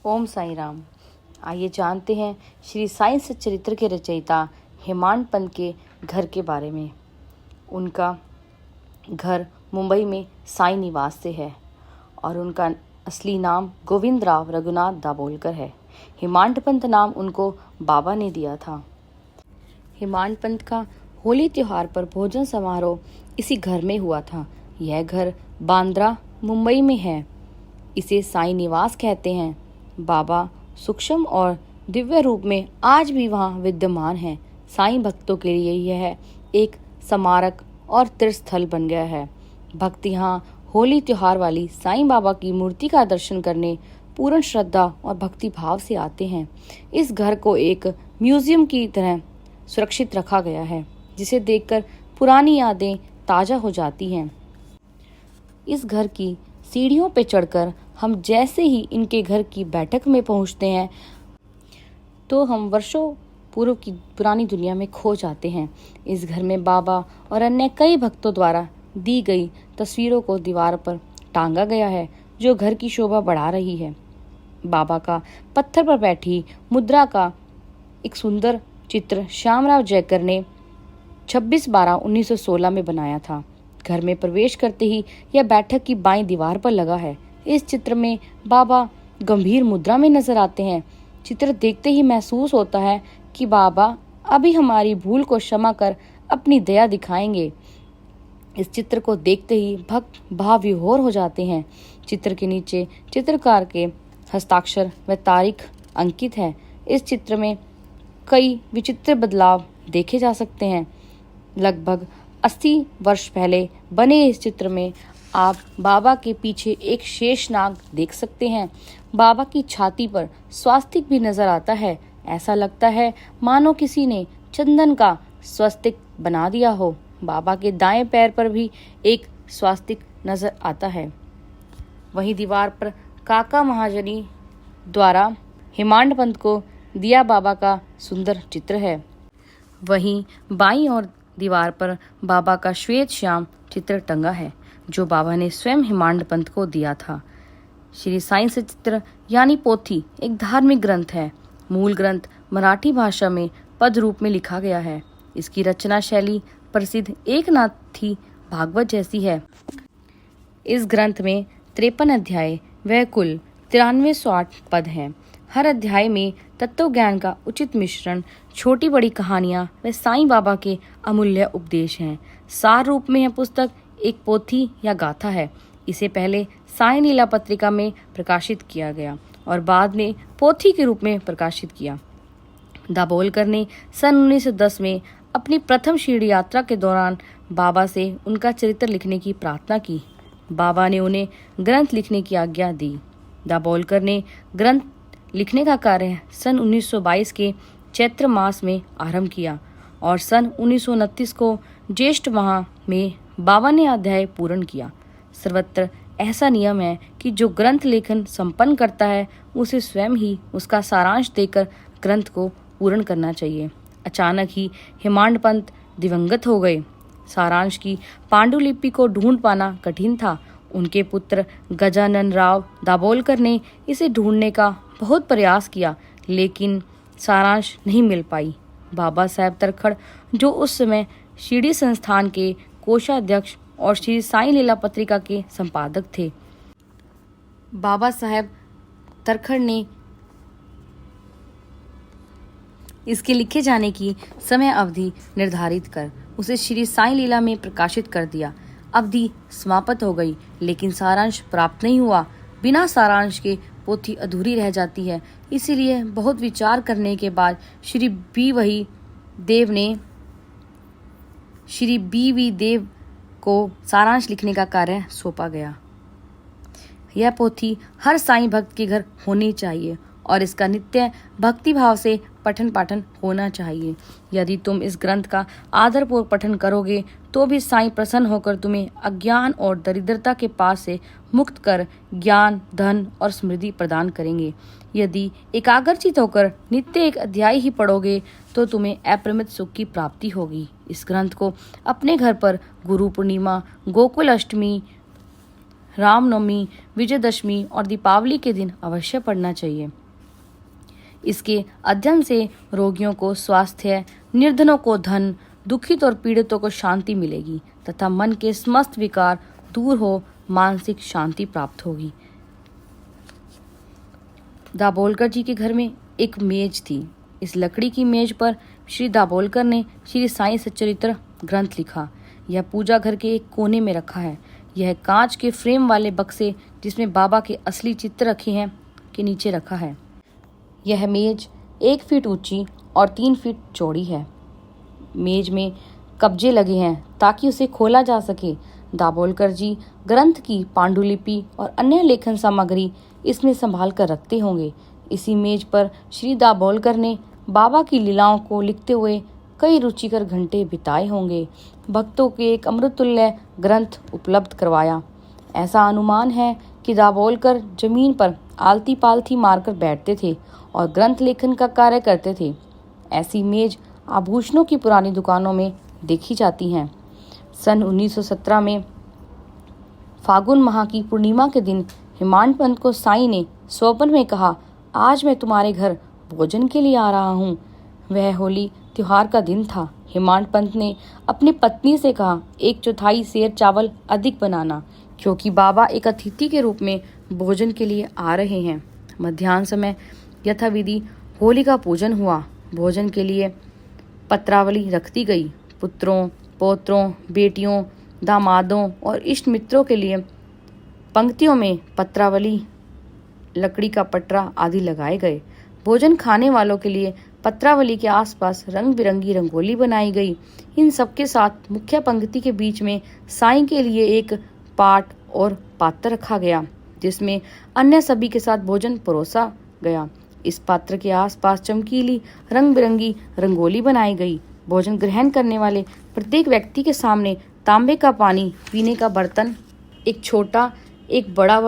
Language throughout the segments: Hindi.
ओम साई राम। आइए जानते हैं श्री साईं सच्चरित्र के रचयिता हेमांड पंत के घर के बारे में। उनका घर मुंबई में साई निवास से है और उनका असली नाम गोविंदराव रघुनाथ दाभोलकर है। हेमांड पंत नाम उनको बाबा ने दिया था। हेमांड पंत का होली त्योहार पर भोजन समारोह इसी घर में हुआ था। यह घर बांद्रा मुंबई में है। इसे साई निवास कहते हैं। बाबा सूक्ष्म और दिव्य रूप में आज भी वहाँ विद्यमान है। साईं भक्तों के लिए यह एक स्मारक और तीर्थस्थल बन गया है। भक्त यहाँ होली त्योहार वाली साईं बाबा की मूर्ति का दर्शन करने पूर्ण श्रद्धा और भक्ति भाव से आते हैं। इस घर को एक म्यूजियम की तरह सुरक्षित रखा गया है, जिसे देखकर पुरानी यादें ताजा हो जाती हैं। इस घर की सीढ़ियों पर चढ़कर हम जैसे ही इनके घर की बैठक में पहुंचते हैं तो हम वर्षों पूर्व की पुरानी दुनिया में खो जाते हैं। इस घर में बाबा और अन्य कई भक्तों द्वारा दी गई तस्वीरों को दीवार पर टांगा गया है, जो घर की शोभा बढ़ा रही है। बाबा का पत्थर पर बैठी मुद्रा का एक सुंदर चित्र श्यामराव जयकर ने 26/12/1916 में बनाया था। घर में प्रवेश करते ही यह बैठक की बाईं दीवार पर लगा है। इस चित्र में बाबा गंभीर मुद्रा में नजर आते हैं। चित्र देखते ही महसूस होता है कि बाबा अभी हमारी भूल को क्षमा कर अपनी दया दिखाएंगे। इस चित्र को देखते ही भक्त भाव विभोर हो जाते हैं। चित्र के नीचे चित्रकार के हस्ताक्षर व तारीख अंकित है। इस चित्र में कई विचित्र बदलाव देखे जा सकते हैं। लगभग 80 वर्ष पहले बने इस चित्र में आप बाबा के पीछे एक शेषनाग देख सकते हैं। बाबा की छाती पर स्वास्तिक भी नजर आता है। ऐसा लगता है मानो किसी ने चंदन का स्वास्तिक बना दिया हो। बाबा के दाएं पैर पर भी एक स्वास्तिक नजर आता है। वहीं दीवार पर काका महाजनी द्वारा हेमांड पंत को दिया बाबा का सुंदर चित्र है। वहीं बाईं ओर दीवार पर बाबा का श्वेत श्याम चित्र टंगा है, जो बाबा ने स्वयं हेमांड पंत को दिया था। श्री साईं सच्चित्र यानी पोथी एक धार्मिक ग्रंथ है। मूल ग्रंथ मराठी भाषा में पद रूप में लिखा गया है। इसकी रचना शैली प्रसिद्ध एकनाथी भागवत जैसी है। इस ग्रंथ में 53 अध्याय व कुल 93 पद हैं। हर अध्याय में तत्व ज्ञान का उचित मिश्रण, छोटी बड़ी कहानियां व साईं बाबा के अमूल्य उपदेश हैं। सार रूप में यह पुस्तक एक पोथी या गाथा है। इसे पहले साईं लीला पत्रिका में प्रकाशित किया गया और बाद में पोथी के रूप में प्रकाशित किया। दाभोलकर ने सन 1910 में अपनी प्रथम शिरडी यात्रा के दौरान बाबा से उनका चरित्र लिखने की प्रार्थना की। बाबा ने उन्हें ग्रंथ लिखने की आज्ञा दी। दाभोलकर ने ग्रंथ लिखने का कार्य सन 1922 के चैत्र मास में आरंभ किया और सन 1929 को ज्येष्ठ माह में बाबा ने अध्याय पूर्ण किया। सर्वत्र ऐसा नियम है कि जो ग्रंथ लेखन संपन्न करता है उसे स्वयं ही उसका सारांश देकर ग्रंथ को पूर्ण करना चाहिए। अचानक ही हेमांड पंत दिवंगत हो गए। सारांश की पांडुलिपि को ढूंढ पाना कठिन था। उनके पुत्र गजानन राव दाभोलकर ने इसे ढूंढने का बहुत प्रयास किया, लेकिन सारांश नहीं मिल पाई। बाबा साहेब तरखड़, जो उस समय शिरडी संस्थान के कोषाध्यक्ष और श्री साईं लीला पत्रिका के संपादक थे, बाबा साहेब तरखड़ ने इसके लिखे जाने की समय अवधि निर्धारित कर उसे श्री साईं लीला में प्रकाशित कर दिया। अवधि समाप्त हो गई, लेकिन सारांश प्राप्त नहीं हुआ। बिना सारांश के पोथी अधूरी रह जाती है। इसीलिए बहुत विचार करने के बाद श्री बी.वी. देव को सारांश लिखने का कार्य सौंपा गया। यह पोथी हर साईं भक्त के घर होनी चाहिए और इसका नित्य भक्ति भाव से पठन पाठन होना चाहिए। यदि तुम इस ग्रंथ का आदरपूर्वक पठन करोगे तो भी साईं प्रसन्न होकर तुम्हें अज्ञान और दरिद्रता के पास से मुक्त कर ज्ञान, धन और समृद्धि प्रदान करेंगे। यदि एकाग्रचित होकर नित्य एक अध्याय ही पढ़ोगे तो तुम्हें अपरिमित सुख की प्राप्ति होगी। इस ग्रंथ को अपने घर पर गुरु पूर्णिमा, गोकुल अष्टमी, रामनवमी, विजयदशमी और दीपावली के दिन अवश्य पढ़ना चाहिए। इसके अध्ययन से रोगियों को स्वास्थ्य, निर्धनों को धन, दुखित और पीड़ितों को शांति मिलेगी तथा मन के समस्त विकार दूर हो मानसिक शांति प्राप्त होगी। दाभोलकर जी के घर में एक मेज थी। इस लकड़ी की मेज पर श्री दाभोलकर ने श्री साईं सच्चरित्र ग्रंथ लिखा। यह पूजा घर के एक कोने में रखा है। यह कांच के फ्रेम वाले बक्से जिसमें बाबा के असली चित्र रखे हैं के नीचे रखा है। यह मेज 1 फीट ऊंची और 3 फीट चौड़ी है। मेज में कब्जे लगे हैं ताकि उसे खोला जा सके। दाभोलकर जी ग्रंथ की पांडुलिपि और अन्य लेखन सामग्री इसमें संभाल कर रखते होंगे। इसी मेज पर श्री दाभोलकर ने बाबा की लीलाओं को लिखते हुए कई रुचिकर घंटे बिताए होंगे। भक्तों के एक अमृतुल्य ग्रंथ उपलब्ध करवाया। ऐसा अनुमान है कि दाभोलकर जमीन पर आलती पालथी मारकर बैठते थे और ग्रंथ लेखन का कार्य करते थे। ऐसी मेज आभूषणों की पुरानी दुकानों में देखी जाती हैं। सन 1917 में फागुन माह की पूर्णिमा के दिन हेमांड पंत को साईं ने स्वप्न में कहा, आज मैं तुम्हारे घर भोजन के लिए आ रहा हूँ। वह होली त्योहार का दिन था। हेमांड पंत ने अपनी पत्नी से कहा, 1/4 सेर चावल अधिक बनाना, क्योंकि बाबा एक अतिथि के रूप में भोजन के लिए आ रहे हैं। मध्याह्न समय यथाविधि होली का पूजन हुआ। भोजन के लिए पत्रावली रख दी गई। पुत्रों, पौत्रों, बेटियों, दामादों और इष्ट मित्रों के लिए पंक्तियों में पत्रावली, लकड़ी का पटरा आदि लगाए गए। भोजन खाने वालों के लिए पत्रावली के आसपास रंग बिरंगी रंगोली बनाई गई। इन सबके साथ मुख्य पंक्ति के बीच में साईं के लिए एक पाट और पात्र रखा गया, जिसमें अन्य सभी के साथ भोजन परोसा गया। इस पात्र के आसपास चमकीली रंग बिरंगी रंगोली बनाई गई। भोजन ग्रहण करने वाले प्रत्येक व्यक्ति के सामने तांबे का पानी पीने का बर्तन, एक छोटा एक बड़ा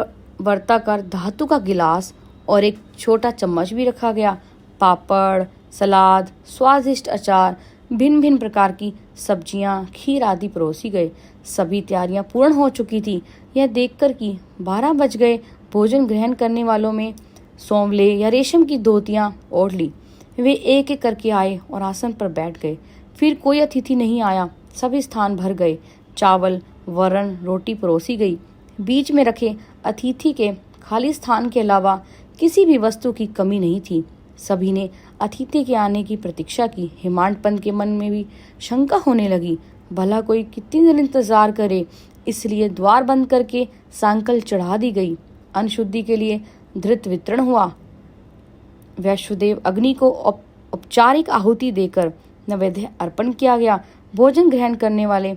वर्ताकार धातु का गिलास और एक छोटा चम्मच भी रखा गया। पापड़, सलाद, स्वादिष्ट अचार, भिन्न भिन्न प्रकार की सब्जियां, खीर आदि परोसी गए। सभी तैयारियां पूर्ण हो चुकी थी। यह देखकर कि 12 बज गए, भोजन ग्रहण करने वालों में सोमले या रेशम की धोतियां ओढ़ ली। वे एक एक करके आए और आसन पर बैठ गए। फिर कोई अतिथि नहीं आया। सभी स्थान भर गए। चावल, वरण, रोटी परोसी गई। बीच में रखे अतिथि के खाली स्थान के अलावा किसी भी वस्तु की कमी नहीं थी। सभी ने अतिथि के आने की प्रतीक्षा की। हेमांड पंत के मन में भी शंका होने लगी, भला कोई कितनी देर इंतजार करे, इसलिए द्वार बंद करके सांकल चढ़ा दी गई। अन्न शुद्धि के लिए धृत वितरण हुआ। वैश्वदेव अग्नि को औपचारिक आहुति देकर नैवेद्य अर्पण किया गया। भोजन ग्रहण करने वाले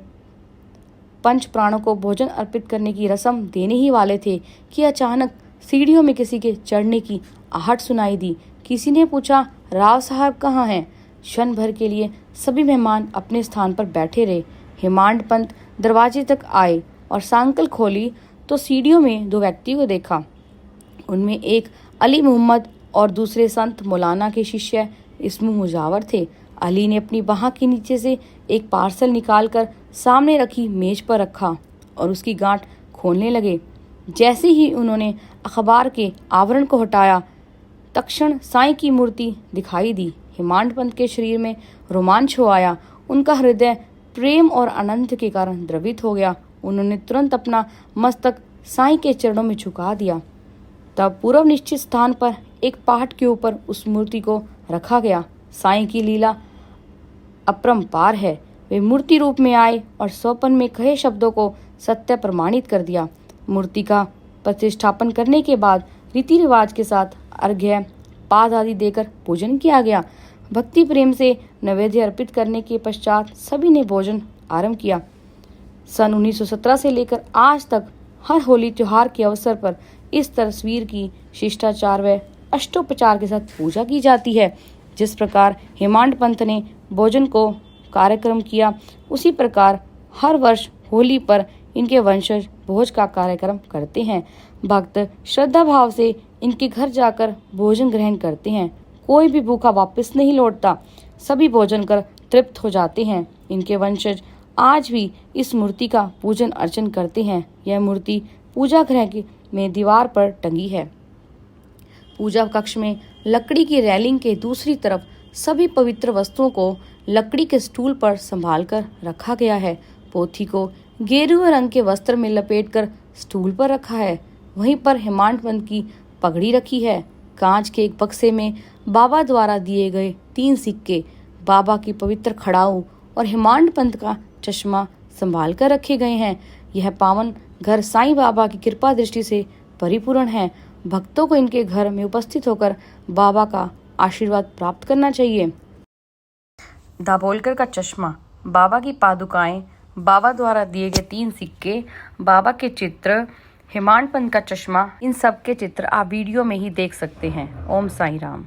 पंच प्राणों को भोजन अर्पित करने की रस्म देने ही वाले थे कि अचानक सीढ़ियों में किसी के चढ़ने की आहट सुनाई दी। किसी ने पूछा, राव साहब कहाँ हैं? क्षण भर के लिए सभी मेहमान अपने स्थान पर बैठे रहे। हेमांड पंत दरवाजे तक आए और सांकल खोली तो सीढ़ियों में 2 व्यक्ति को देखा। उनमें एक अली मोहम्मद और दूसरे संत मौलाना के शिष्य इस्मू मुजावर थे। अली ने अपनी बाह के नीचे से एक पार्सल निकालकर सामने रखी मेज पर रखा और उसकी गांठ खोलने लगे। जैसे ही उन्होंने अखबार के आवरण को हटाया, तत्क्षण साईं की मूर्ति दिखाई दी। हेमांड पंत के शरीर में रोमांच हो आया। उनका हृदय प्रेम और आनंद के कारण द्रवित हो गया। उन्होंने तुरंत अपना मस्तक साईं के चरणों में झुका दिया। तब पूर्व निश्चित स्थान पर एक पाट के ऊपर उस मूर्ति को रखा गया। साईं की लीला अपरंपार है। वे मूर्ति रूप में आए और स्वप्न में कहे शब्दों को सत्य प्रमाणित कर दिया। मूर्ति का प्रतिष्ठापन करने के बाद रीति रिवाज के साथ अर्घ्य, पाद आदि देकर पूजन किया गया। भक्ति प्रेम से नैवेद्य अर्पित करने के पश्चात सभी ने भोजन आरंभ किया। सन 1917 से लेकर आज तक हर होली त्योहार के अवसर पर इस तस्वीर की शिष्टाचार व अष्टोपचार के साथ पूजा की जाती है। जिस प्रकार हेमांड पंत ने भोजन को कार्यक्रम किया, उसी प्रकार हर वर्ष होली पर इनके वंशज भोज का कार्यक्रम करते हैं। भक्त श्रद्धा भाव से इनके घर जाकर भोजन ग्रहण करते हैं। कोई भी भूखा वापस नहीं लौटता। सभी भोजन कर तृप्त हो जाते हैं। इनके वंशज आज भी इस मूर्ति का पूजन अर्चन करते हैं। यह मूर्ति पूजा में दीवार पर टंगी है। पूजा कक्ष में लकड़ी की रेलिंग के दूसरी तरफ सभी पवित्र वस्तुओं को लकड़ी के स्टूल पर संभाल कर रखा गया है। पोथी को गेरुए रंग के वस्त्र में लपेटकर स्टूल पर रखा है। वहीं पर हेमांड पंत की पगड़ी रखी है। कांच के एक बक्से में बाबा द्वारा दिए गए 3 सिक्के, बाबा की पवित्र खड़ाऊ और हेमांड पंत का चश्मा संभाल कर रखे गए हैं। यह पावन घर साईं बाबा की कृपा दृष्टि से परिपूर्ण है। भक्तों को इनके घर में उपस्थित होकर बाबा का आशीर्वाद प्राप्त करना चाहिए। दाभोलकर का चश्मा, बाबा की पादुकाएं, बाबा द्वारा दिए गए 3 सिक्के, बाबा के चित्र, हेमांड पंत का चश्मा, इन सब के चित्र आप वीडियो में ही देख सकते हैं। ओम साईं राम।